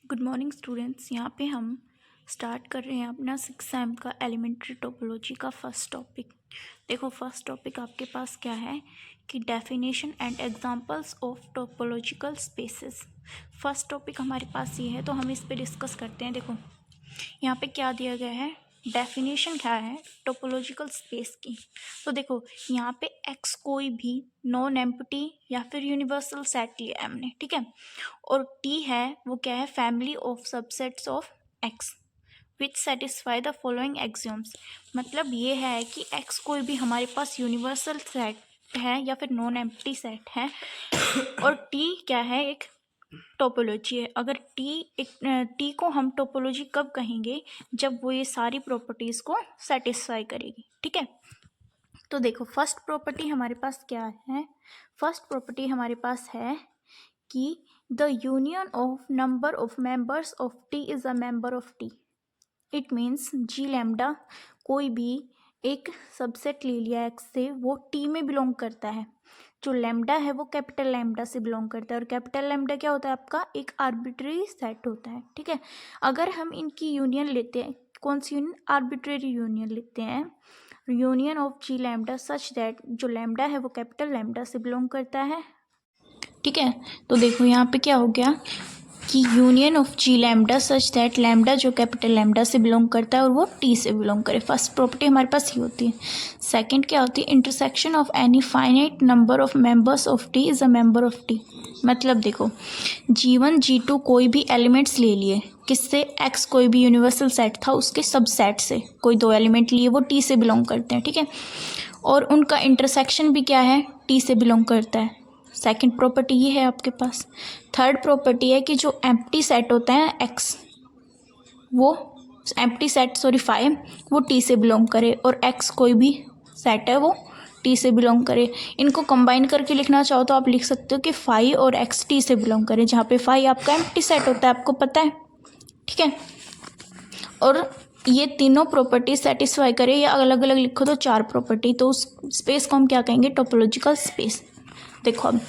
Good morning students. यहाँ पे हम स्टार्ट कर रहे हैं अपना 6th सेम का एलिमेंट्री टोपोलॉजी का फर्स्ट टॉपिक। देखो फर्स्ट टॉपिक आपके पास क्या है कि definition and examples of topological spaces. First topic हमारे पास ये है, तो हम इस पे डिस्कस करते हैं। देखो यहाँ पे क्या दिया गया है, डेफिनेशन क्या है टोपोलॉजिकल स्पेस की। तो देखो यहाँ पे एक्स कोई भी नॉन एम्प्टी या फिर यूनिवर्सल सेट लिया है हमने, ठीक है। और टी है वो क्या है, family of subsets of X which satisfy the following axioms. मतलब ये है कि एक्स कोई भी हमारे पास यूनिवर्सल सेट है या फिर नॉन एम्प्टी सेट है और टी क्या है, एक टोपोलॉजी है। अगर टी को हम टोपोलॉजी कब कहेंगे, जब वो ये सारी प्रॉपर्टीज़ को सेटिस्फाई करेगी, ठीक है। तो देखो फर्स्ट प्रॉपर्टी हमारे पास क्या है, फर्स्ट प्रॉपर्टी हमारे पास है कि the union of number of members of T is a member of T. It means G lambda कोई भी एक सबसेट ले लिया एक्स से, वो टी में बिलोंग करता है। जो लैम्डा है वो कैपिटल लैम्डा से बिलोंग करता है, और कैपिटल लैम्डा क्या होता है, आपका एक आर्बिट्रेरी सेट होता है, ठीक है। अगर हम इनकी यूनियन लेते हैं, कौन सी यूनियन, आर्बिट्रेरी यूनियन लेते हैं, union of G lambda such that जो लैम्डा है वो कैपिटल लैम्डा से बिलोंग करता है, ठीक है। तो देखो यहाँ पे क्या हो गया कि union of G lambda such that lambda जो कैपिटल लैम्डा से बिलोंग करता है और वो टी से बिलोंग करे। फर्स्ट प्रॉपर्टी हमारे पास ये होती है। सेकंड क्या होती है, intersection of any finite number of members of T is a member of T. मतलब देखो G1 G2 कोई भी एलिमेंट्स ले लिए, किससे, एक्स कोई भी यूनिवर्सल सेट था उसके सब सेट से कोई दो एलिमेंट लिए, वो टी से बिलोंग करते हैं, ठीक है। और उनका इंटरसेक्शन भी क्या है, टी से बिलोंग करता है। सेकंड प्रॉपर्टी ये है आपके पास। थर्ड प्रॉपर्टी है कि जो एम्प्टी सेट होता है एक्स, वो एम्प्टी सेट फाइव वो टी से बिलोंग करे, और एक्स कोई भी सेट है वो टी से बिलोंग करे। इनको कंबाइन करके लिखना चाहो तो आप लिख सकते हो कि फाइव और एक्स टी से बिलोंग करे, जहाँ पे फाइव आपका एम्प्टी सेट होता है, आपको पता है, ठीक है। और ये तीनों प्रॉपर्टी सेटिस्फाई करे, या अलग अलग लिखो तो चार प्रॉपर्टी, तो उस स्पेस को हम क्या कहेंगे, टोपोलॉजिकल स्पेस। देखो अब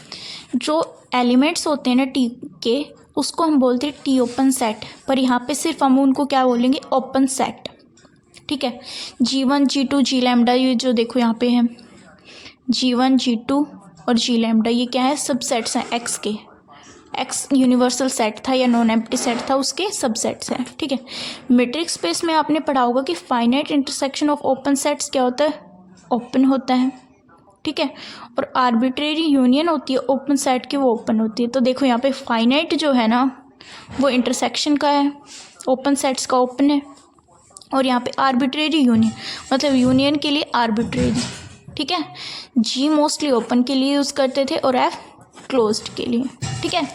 जो एलिमेंट्स होते हैं ना टी के, उसको हम बोलते हैं टी ओपन सेट, पर यहाँ पे सिर्फ हम उनको क्या बोलेंगे, ओपन सेट, ठीक है। G1 G2 जी लैम्डा, ये जो देखो यहाँ पे है G1 G2 और जी लैम्डा, ये क्या है, सबसेट्स हैं एक्स के। एक्स यूनिवर्सल सेट था या नॉन एम्प्टी सेट था, उसके सबसेट्स हैं, ठीक है। मीट्रिक स्पेस में आपने पढ़ा होगा कि finite intersection of open sets क्या होता है, ओपन होता है, ठीक है। और आर्बिट्रेरी यूनियन होती है ओपन सेट की, वो ओपन होती है। तो देखो यहाँ पे फाइनाइट जो है ना वो इंटरसेक्शन का है, ओपन सेट्स का ओपन है, और यहाँ पे आर्बिट्रेरी यूनियन मतलब यूनियन के लिए आर्बिट्रेरी, ठीक है। जी मोस्टली ओपन के लिए यूज़ करते थे और एफ क्लोज्ड के लिए, ठीक है।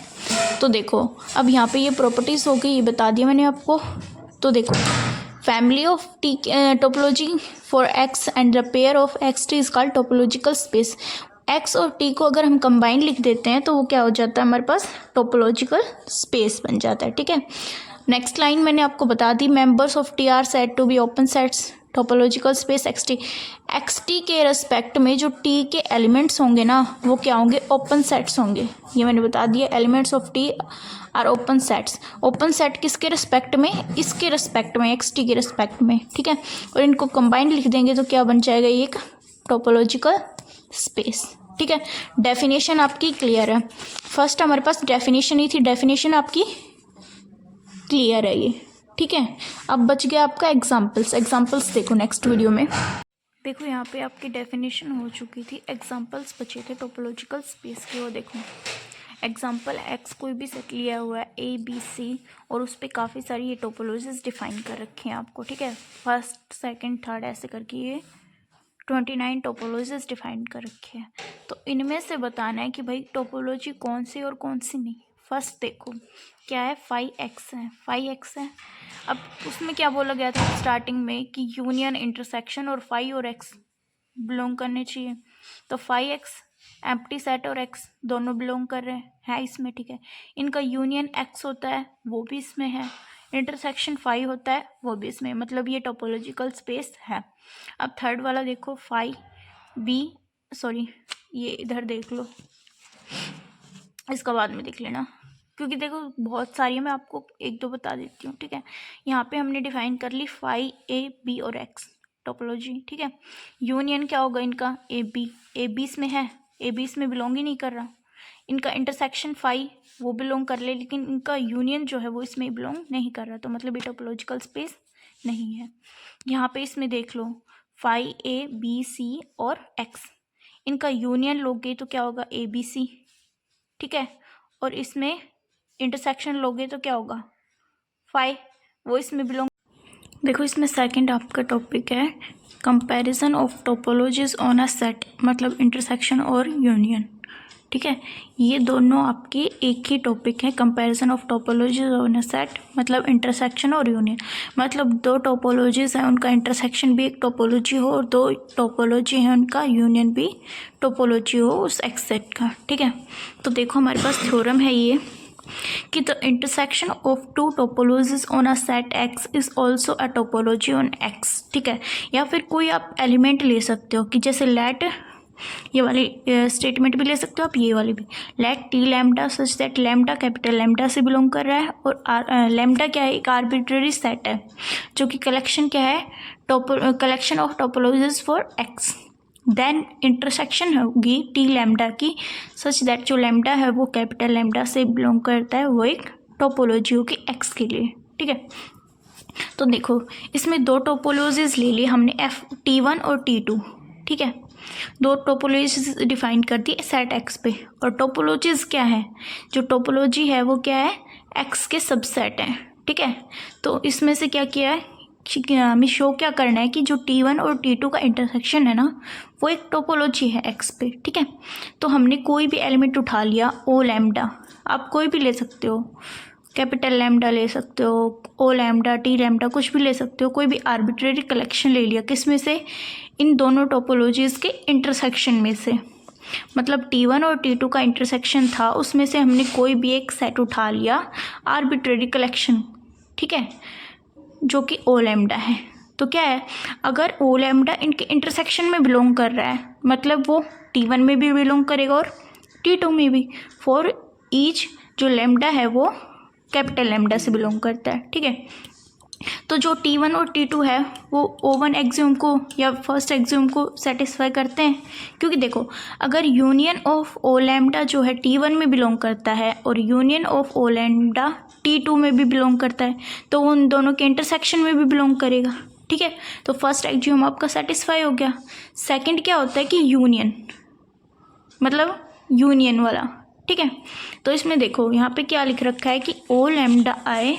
तो देखो अब यहाँ पे ये प्रॉपर्टीज़ हो गई, ये बता दिया मैंने आपको। तो देखो family of T topology for x and the pair of x T is called topological space. X और टी को अगर हम कंबाइन लिख देते हैं तो वो क्या हो जाता है, हमारे पास टोपोलॉजिकल स्पेस बन जाता है, ठीक है। नेक्स्ट लाइन मैंने आपको बता दी, members of T R set to be open sets, topological space X T के रेस्पेक्ट में जो टी के एलिमेंट्स होंगे ना वो क्या होंगे, ओपन सेट्स होंगे। ये मैंने बता दिया, elements of T are open sets. Open set किसके रेस्पेक्ट में, इसके रेस्पेक्ट में, एक्स टी के रेस्पेक्ट में, ठीक है। और इनको कंबाइंड लिख देंगे तो क्या बन जाएगा, ये एक टोपोलॉजिकल स्पेस, ठीक है। डेफिनेशन आपकी क्लियर है। फर्स्ट हमारे पास डेफिनेशन ही थी, डेफिनेशन आपकी क्लियर है ये, ठीक है। अब बच गया आपका एग्जाम्पल्स। एग्जाम्पल्स देखो नेक्स्ट वीडियो में। देखो यहाँ पे आपकी डेफिनेशन हो चुकी थी, एग्जाम्पल्स बचे थे टोपोलॉजिकल स्पेस के। वो देखो एग्जाम्पल एक्स कोई भी सेट लिया हुआ है ए बी सी, और उस पर काफ़ी सारी ये टोपोलॉजीज डिफाइन कर रखे हैं आपको, ठीक है। फर्स्ट सेकंड थर्ड ऐसे करके ये 29 टोपोलॉजीज डिफाइन कर रखे हैं। तो इनमें से बताना है कि भाई टोपोलॉजी कौन सी और कौन सी नहीं। फर्स्ट देखो क्या है, 5x है, 5x है। अब उसमें क्या बोला गया था स्टार्टिंग में कि यूनियन इंटरसेक्शन और 5 और x बिलोंग करने चाहिए। तो 5x एम्प्टी सेट और x दोनों बिलोंग कर रहे हैं इसमें, ठीक है। इनका यूनियन x होता है वो भी इसमें है, इंटरसेक्शन 5 होता है वो भी इसमें, मतलब ये टोपोलॉजिकल स्पेस है। अब थर्ड वाला देखो 5b, सॉरी ये इधर देख लो, इसका बाद में देख लेना। क्योंकि देखो बहुत सारी है, मैं आपको एक दो बता देती हूँ, ठीक है। यहाँ पे हमने डिफाइन कर ली फाई ए बी और एक्स टोपोलॉजी, ठीक है। यूनियन क्या होगा इनका, ए बी इसमें है, ए बी इसमें बिलोंग ही नहीं कर रहा। इनका इंटरसेक्शन फाई वो बिलोंग कर ले, लेकिन इनका यूनियन जो है वो इसमें बिलोंग नहीं कर रहा, तो मतलब ये टोपोलॉजिकल स्पेस नहीं है। यहाँ पे इसमें देख lo fi A B C और एक्स, इनका यूनियन लोगे तो क्या होगा ए बी सी, ठीक है। और इसमें इंटरसेक्शन लोगे तो क्या होगा फाई, वो इसमें बिलोंग। देखो इसमें सेकंड आपका टॉपिक है comparison of topologies on a set, मतलब इंटरसेक्शन और यूनियन, ठीक है। ये दोनों आपके एक ही टॉपिक है, comparison of topologies on a set मतलब इंटरसेक्शन और यूनियन, मतलब दो टोपोलॉजीज हैं उनका इंटरसेक्शन भी एक टोपोलॉजी हो और दो टोपोलॉजी है उनका यूनियन भी टोपोलॉजी हो उस एक्स सेट का, ठीक है। तो देखो हमारे पास थ्योरम है ये कि the intersection of two topologies on a set X is also a topology on X, ठीक है। या फिर कोई आप एलिमेंट ले सकते हो कि जैसे लेट, ये वाली स्टेटमेंट भी ले सकते हो आप, ये वाली भी, let T lambda such that lambda capital lambda से बिलोंग कर रहा है, और लैम्डा क्या है, एक आर्बिट्ररी सेट है जो कि कलेक्शन क्या है, collection of topologies for X. Then intersection होगी टी लैम्डा की सच दैट जो लैम्डा है वो कैपिटल लैम्डा से बिलोंग करता है, वो एक टोपोलॉजी होगी एक्स के लिए, ठीक है। तो देखो इसमें दो टोपोलॉजीज ले ली हमने, एफ T1 और T2, ठीक है। दो टोपोलॉजीज डिफाइन कर दी सेट एक्स पे, और टोपोलॉजीज क्या है, जो टोपोलॉजी है वो क्या है, एक्स के सबसेट हैं, ठीक है। तो इसमें से क्या किया है, हमें शो क्या करना है कि जो T1 और T2 का इंटरसेक्शन है ना वो एक टोपोलॉजी है एक्स पे, ठीक है। तो हमने कोई भी एलिमेंट उठा लिया, ओ लैम्डा, आप कोई भी ले सकते हो, कैपिटल लैम्डा ले सकते हो, ओ लैम्डा, टी लैम्डा, कुछ भी ले सकते हो, कोई भी आर्बिट्रेरी कलेक्शन ले लिया, किस में से, इन दोनों टोपोलॉजीज़ के इंटरसेक्शन में से, मतलब T1 और T2 का इंटरसेक्शन था, उसमें से हमने कोई भी एक सेट उठा लिया आर्बिट्रेरी कलेक्शन, ठीक है, जो कि ओ लैम्डा है। तो क्या है, अगर ओ लैम्डा इनके इंटरसेक्शन में बिलोंग कर रहा है, मतलब वो T1 में भी बिलोंग करेगा और T2 में भी, फॉर ईच जो लैम्डा है वो कैपिटल लैम्डा से बिलोंग करता है, ठीक है। तो जो T1 और T2 है वो O1 एक्सियोम को या फर्स्ट एक्सियोम को सेटिस्फाई करते हैं, क्योंकि देखो अगर यूनियन ऑफ ओ लैम्डा जो है T1 में बिलोंग करता है और union of O lambda T2 में भी बिलोंग करता है, तो उन दोनों के इंटरसेक्शन में भी बिलोंग करेगा, ठीक है। तो फर्स्ट एक्सियोम आपका सेटिस्फाई हो गया। सेकंड क्या होता है कि यूनियन, मतलब यूनियन वाला, ठीक है। तो इसमें देखो यहाँ पे क्या लिख रखा है कि ओ लैम्डा आई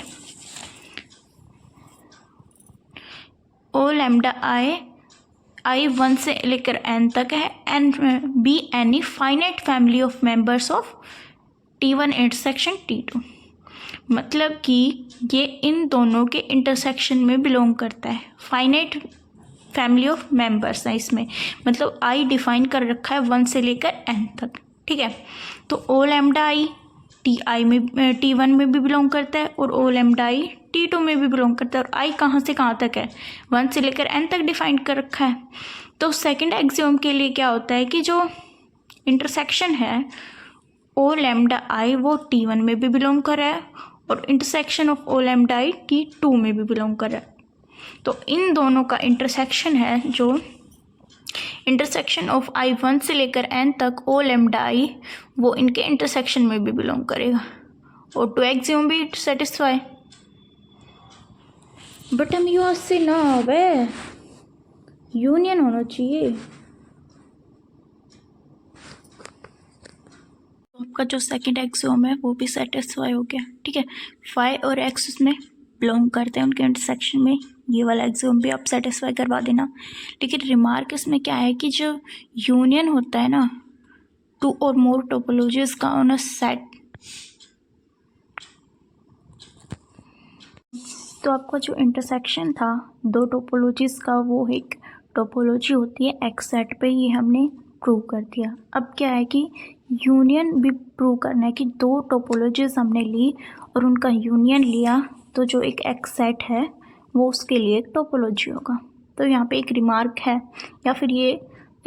1 से लेकर n तक है, n be any finite family of members of T1 intersection T2, मतलब कि ये इन दोनों के इंटरसेक्शन में बिलोंग करता है, फाइनाइट फैमिली ऑफ मेंबर्स है इसमें, मतलब आई डिफाइन कर रखा है 1 से लेकर n तक, ठीक है। तो ओ लैम्डा आई T1 में भी बिलोंग करता है और ओ लैम्डा आई T2 में भी बिलोंग करता है, और आई कहाँ से कहाँ तक है, 1 से लेकर n तक डिफाइन कर रखा है। तो सेकंड एक्सियोम के लिए क्या होता है कि जो इंटरसेक्शन है ओ लैम्डा आई वो T1 में भी बिलोंग कर रहा है और intersection of O lambda i T2 में भी बिलोंग कर रहा है। तो इन दोनों का इंटरसेक्शन है, जो इंटरसेक्शन ऑफ आई 1 से लेकर n तक ओ लैम्डा आई, वो इनके इंटरसेक्शन में भी बिलोंग करेगा, और टू एक्सियोम भी सेटिस्फाई। बट हम यहाँ से ना आवे, यूनियन होना चाहिए। आपका जो सेकंड एक्सियोम है वो भी सेटिस्फाई हो गया, ठीक है। फाई और एक्स उसमें बिलोंग करते हैं उनके इंटरसेक्शन में, ये वाला एक्सियोम भी आप सेटिस्फाई करवा देना। लेकिन रिमार्क इसमें क्या है कि जो यूनियन होता है ना टू और मोर टोपोलॉजीज का ऑन अ सेट, तो आपका जो इंटरसेक्शन था दो टोपोलॉजीज का वो एक टोपोलॉजी होती है एक्स सेट पे, ये हमने प्रूव कर दिया। अब क्या है कि यूनियन भी प्रूव करना है कि दो टोपोलॉजीज हमने ली और उनका यूनियन लिया, तो जो एक एक्स सेट है वो उसके लिए एक टोपोलॉजी होगा। तो यहाँ पे एक रिमार्क है, या फिर ये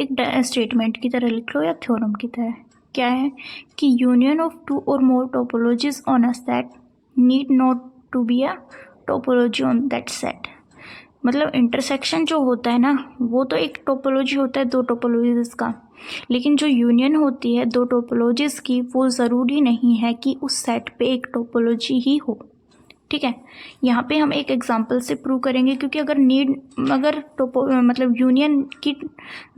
एक स्टेटमेंट की तरह लिख लो या थ्योरम की तरह, क्या है कि यूनियन ऑफ टू और more topologies on a set need not to be a topology on that set. मतलब इंटरसेक्शन जो होता है ना, वो तो एक टोपोलॉजी होता है दो टोपोलॉजीज का, लेकिन जो यूनियन होती है दो टोपोलॉजीज की, वो ज़रूरी नहीं है कि उस सेट पे एक टोपोलॉजी ही हो। ठीक है, यहाँ पे हम एक एग्जांपल से प्रूव करेंगे, क्योंकि अगर मतलब यूनियन की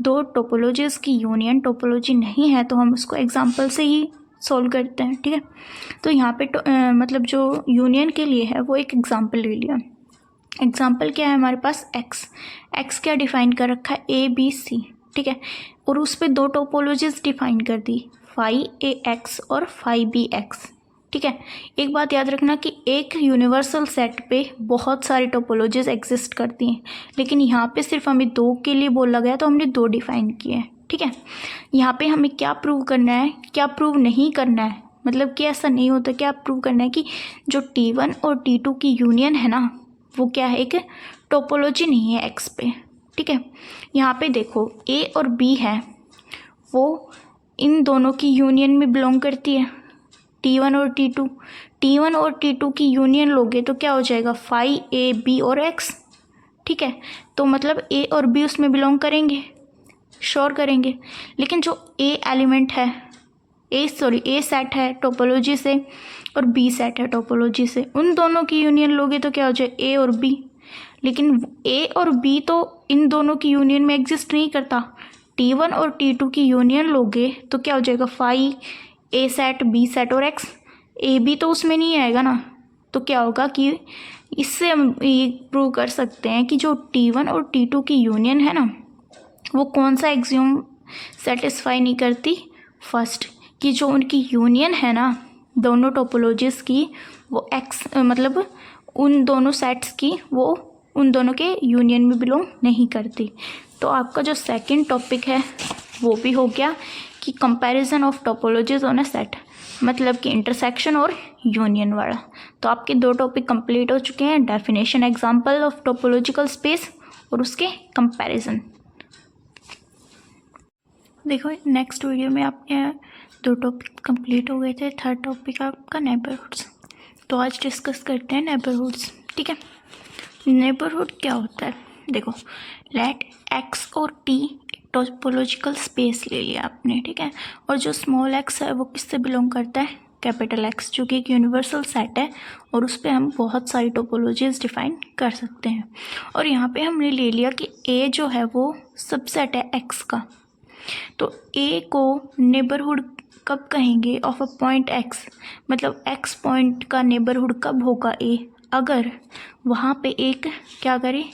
दो टोपोलॉजीज की यूनियन टोपोलॉजी नहीं है तो हम उसको एग्जांपल से ही सॉल्व करते हैं। ठीक है, तो यहाँ पे मतलब जो यूनियन के लिए है वो एक एग्जांपल ले लिया। एग्जाम्पल क्या है हमारे पास, एक्स क्या डिफाइन कर रखा है, ए बी सी। ठीक है, और उस पर दो टोपोलॉजीज डिफाइन कर दी, फाई ए एक्स और फाई बी एक्स। ठीक है, एक बात याद रखना कि एक यूनिवर्सल सेट पे बहुत सारी टोपोलॉजीज एग्जिस्ट करती हैं, लेकिन यहाँ पे सिर्फ हमें दो के लिए बोला गया तो हमने दो डिफाइन किए हैं। ठीक है, यहाँ पे हमें क्या प्रूव करना है, क्या प्रूव नहीं करना है, मतलब कि ऐसा नहीं होता, क्या प्रूव करना है कि जो T1 और T2 की यूनियन है ना, वो क्या है, एक टोपोलॉजी नहीं है एक्स पे। ठीक है, यहाँ पे देखो ए और बी है, वो इन दोनों की यूनियन में बिलोंग करती है, T1 और T2। T1 और T2 की यूनियन लोगे तो क्या हो जाएगा, फाई ए बी और एक्स। ठीक है, तो मतलब ए और बी उसमें बिलोंग करेंगे, श्योर करेंगे। लेकिन जो ए एलिमेंट है, ए सेट है टोपोलॉजी से और बी सेट है टोपोलॉजी से, उन दोनों की यूनियन लोगे तो क्या हो जाए, ए और बी। लेकिन ए और बी तो इन दोनों की यूनियन में एग्जिस्ट नहीं करता, T1 और T2 की यूनियन लोगे तो क्या हो जाएगा, फाई ए सेट बी सेट और एक्स। ए बी तो उसमें नहीं आएगा ना, तो क्या होगा कि इससे हम ये प्रूव कर सकते हैं कि जो T1 और T2 की यूनियन है ना, वो कौन सा एक्सियोम सेटिस्फाई नहीं करती, फर्स्ट कि जो उनकी यूनियन है ना दोनों टोपोलॉजीज की, वो एक्स मतलब उन दोनों सेट्स की, वो उन दोनों के यूनियन में बिलोंग नहीं करती। तो आपका जो सेकंड टॉपिक है वो भी हो गया कि comparison of topologies on a set, मतलब कि इंटरसेक्शन और यूनियन वाला। तो आपके दो टॉपिक कंप्लीट हो चुके हैं, definition example of topological space और उसके कंपैरिजन। देखो नेक्स्ट वीडियो में आपके दो टॉपिक कंप्लीट हो गए थे, थर्ड टॉपिक आपका नेबरहुड्स। तो आज डिस्कस करते हैं नेबरहुड्स। ठीक है, नेबरहुड क्या होता है, देखो लेट एक्स और टी टोपोलॉजिकल स्पेस ले लिया आपने। ठीक है, और जो स्मॉल एक्स है वो किससे बिलोंग करता है, कैपिटल एक्स, जो कि एक यूनिवर्सल सेट है और उस पर हम बहुत सारी टोपोलॉजीज डिफाइन कर सकते हैं। और यहाँ पे हमने ले लिया कि ए जो है वो सबसेट है एक्स का, तो ए को नेबरहुड कब कहेंगे ऑफ अ पॉइंट एक्स, मतलब एक्स पॉइंट का नेबरहुड कब होगा ए, अगर वहाँ पे एक क्या करें,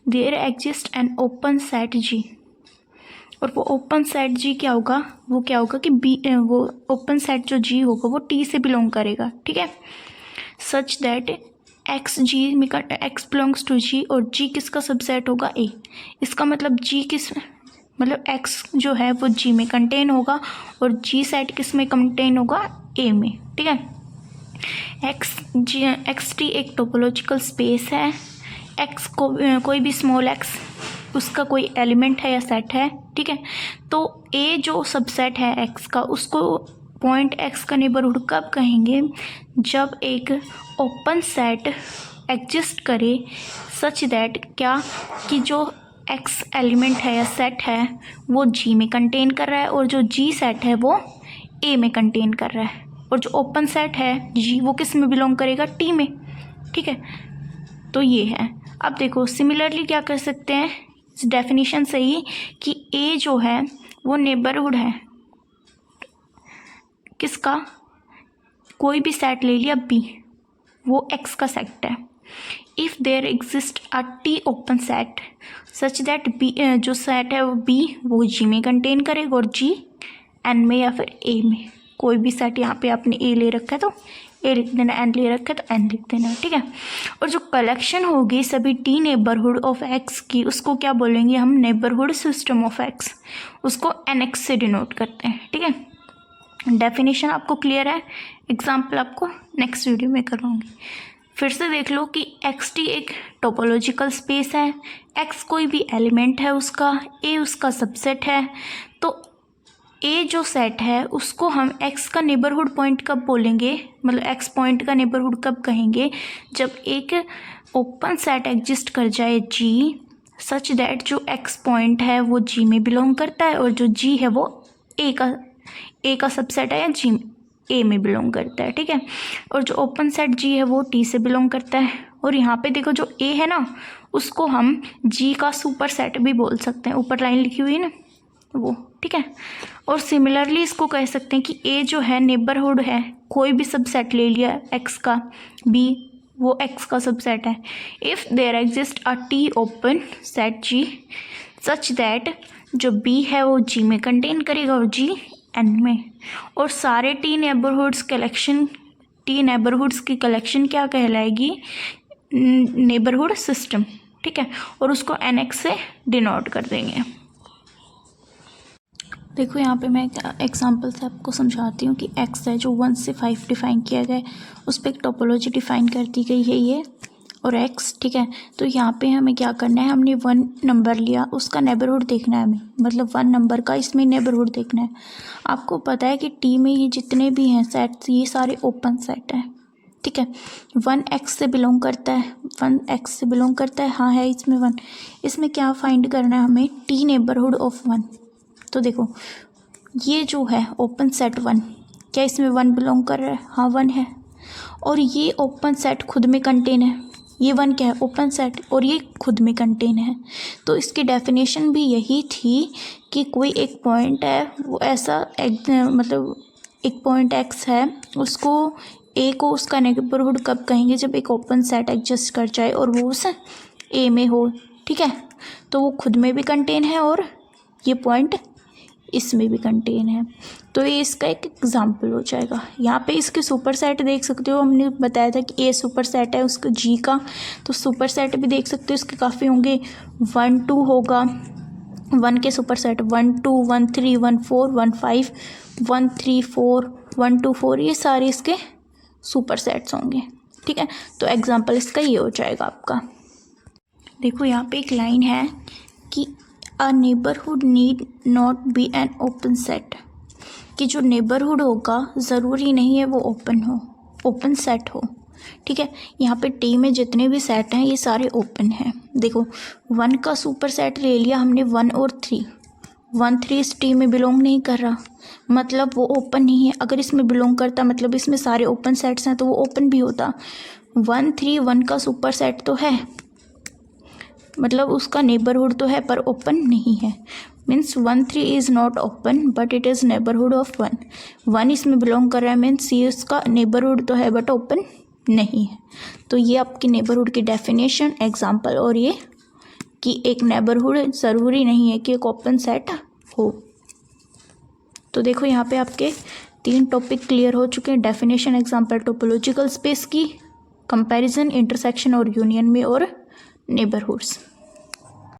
there exist an open set G, और वो ओपन सेट जी क्या होगा, वो क्या होगा कि बी, वो ओपन सेट जो जी होगा वो टी से बिलोंग करेगा। ठीक है, सच दैट एक्स जी में एक्स बिलोंग्स टू जी और जी किसका सबसेट होगा, ए। इसका मतलब जी किस, मतलब एक्स जो है वो जी में कंटेन होगा और जी सेट किस में कंटेन होगा, ए में। ठीक है, एक्स टी एक टोपोलॉजिकल स्पेस है, एक्स को कोई भी स्मॉल एक्स उसका कोई एलिमेंट है या सेट है। ठीक है, तो ए जो सबसेट है एक्स का, उसको पॉइंट एक्स का नेबरहुड कब कहेंगे, जब एक ओपन सेट एग्जिस्ट करे सच दैट क्या, कि जो एक्स एलिमेंट है या सेट है वो जी में कंटेन कर रहा है और जो जी सेट है वो ए में कंटेन कर रहा है, और जो ओपन सेट है जी वो किस में बिलोंग करेगा, टी में। ठीक है, तो ये है। अब देखो सिमिलरली क्या कर सकते हैं इस डेफिनेशन से ही, कि ए जो है वो नेबरहुड है किसका, कोई भी सेट ले लिया बी, वो एक्स का सेट है। If there exist a T open set such that B, जो सेट है वो बी वो जी में कंटेन करेगा और जी एन में या फिर ए में, कोई भी सेट, यहाँ पे आपने ए ले रखा है तो ए लिख देना, एन ले रखा है तो एन लिख देना। ठीक है, और जो कलेक्शन होगी सभी टी नेबरहुड ऑफ एक्स की, उसको क्या बोलेंगे हम, नेबरहुड सिस्टम ऑफ एक्स, उसको एन एक्स से डिनोट करते हैं। ठीक है, डेफिनेशन आपको क्लियर है, एग्जाम्पल आपको नेक्स्ट वीडियो में करवाऊंगी। फिर से देख लो कि एक्स टी एक टोपोलॉजिकल स्पेस है, एक्स कोई भी एलिमेंट है उसका, ए उसका सबसेट है, तो ए जो सेट है उसको हम एक्स का नेबरहुड पॉइंट कब बोलेंगे, मतलब एक्स पॉइंट का नेबरहुड कब कहेंगे, जब एक ओपन सेट एग्जिस्ट कर जाए जी सच दैट जो एक्स पॉइंट है वो जी में बिलोंग करता है और जो जी है वो ए का सबसेट है या जी ए में बिलोंग करता है, ठीक है। और जो ओपन सेट जी है वो टी से बिलोंग करता है। और यहाँ पे देखो जो ए है ना उसको हम जी का सुपर सेट भी बोल सकते हैं, ऊपर लाइन लिखी हुई है ना वो, ठीक है। और सिमिलरली इसको कह सकते हैं कि ए जो है नेबरहुड है, कोई भी सबसेट ले लिया एक्स का, बी वो एक्स का सबसेट है। If there exist a T open set G such that जो बी है वो जी में कंटेन करेगा और जी एन में, और सारे टी नेबरहुड्स की कलेक्शन क्या कहलाएगी, नेबरहुड सिस्टम, ठीक है। और उसको एन एक्स से डिनोट कर देंगे। देखो यहाँ पे मैं एग्जांपल से आपको समझाती हूँ कि एक्स है जो 1 से 5 डिफ़ाइन किया गया है, उस पर एक टोपोलॉजी डिफ़ाइन कर दी गई है ये, और एक्स, ठीक है। तो यहाँ पे हमें क्या करना है, हमने 1 नंबर लिया, उसका नेबरहुड देखना है हमें, मतलब 1 नंबर का इसमें नेबरहुड देखना है। आपको पता है कि टी में ये जितने भी हैं सेट्स ये सारे ओपन सेट हैं, ठीक है। 1 एक्स से बिलोंग करता है, 1 एक्स से बिलोंग करता है, हाँ है इसमें 1। इसमें क्या फाइंड करना है हमें, टी नेबरहुड ऑफ 1। तो देखो ये जो है ओपन सेट 1, क्या इसमें 1 बिलोंग कर रहा है, हाँ 1 है। और ये ओपन सेट खुद में कंटेन है, ये 1 क्या है, ओपन सेट, और ये खुद में कंटेन है। तो इसकी डेफिनेशन भी यही थी कि कोई एक पॉइंट है वो ऐसा मतलब एक पॉइंट एक्स है, उसको ए को उसका नेबरहुड कब कहेंगे, जब एक ओपन सेट एग्जिस्ट कर जाए और वो उस ए में हो, ठीक है। तो वो खुद में भी कंटेन है और ये पॉइंट इसमें भी कंटेन है। तो ये इसका एक एग्जाम्पल हो जाएगा। यहाँ पे इसके सुपर सेट देख सकते हो, हमने बताया था कि ए सुपर सेट है उसका जी का, तो सुपर सेट भी देख सकते हो इसके काफ़ी होंगे। 1 2 होगा, 1 के सुपर सेट 1 2 1 3 1 4 1 5 1 3 4 1 2 4, ये सारे इसके सुपर सेट्स होंगे, ठीक है। तो एग्जाम्पल इसका ये हो जाएगा आपका। देखो यहाँ पे एक लाइन है कि a neighbourhood need not be N open set, कि जो नेबरहुड होगा ज़रूरी नहीं है वो ओपन सेट हो, ठीक है। यहाँ पे टी में जितने भी सेट हैं ये सारे ओपन हैं। देखो 1 का सुपर सेट ले लिया हमने, 1 और 3, 1 3 इस टी में बिलोंग नहीं कर रहा, मतलब वो ओपन नहीं है। अगर इसमें बिलोंग करता मतलब इसमें सारे ओपन सेट्स हैं तो वो ओपन भी होता। 1 3 1 का सुपर सेट तो है, मतलब उसका नेबरहुड तो है पर ओपन नहीं है। Means 1 3 is not open but it is neighbourhood of 1। 1 इसमें बिलोंग कर रहा है, मीन्स ये उसका नेबरहुड तो है बट ओपन नहीं है। तो ये आपकी नेबरहुड की डेफिनेशन, एग्जाम्पल, और ये कि एक नेबरहुड ज़रूरी नहीं है कि एक ओपन सेट हो। तो देखो यहाँ पे आपके 3 टॉपिक क्लियर हो चुके हैं, डेफिनेशन, एग्जाम्पल, टोपोलॉजिकल स्पेस की, कंपैरिजन, इंटरसेक्शन और यूनियन में, और नेबरहुड्स।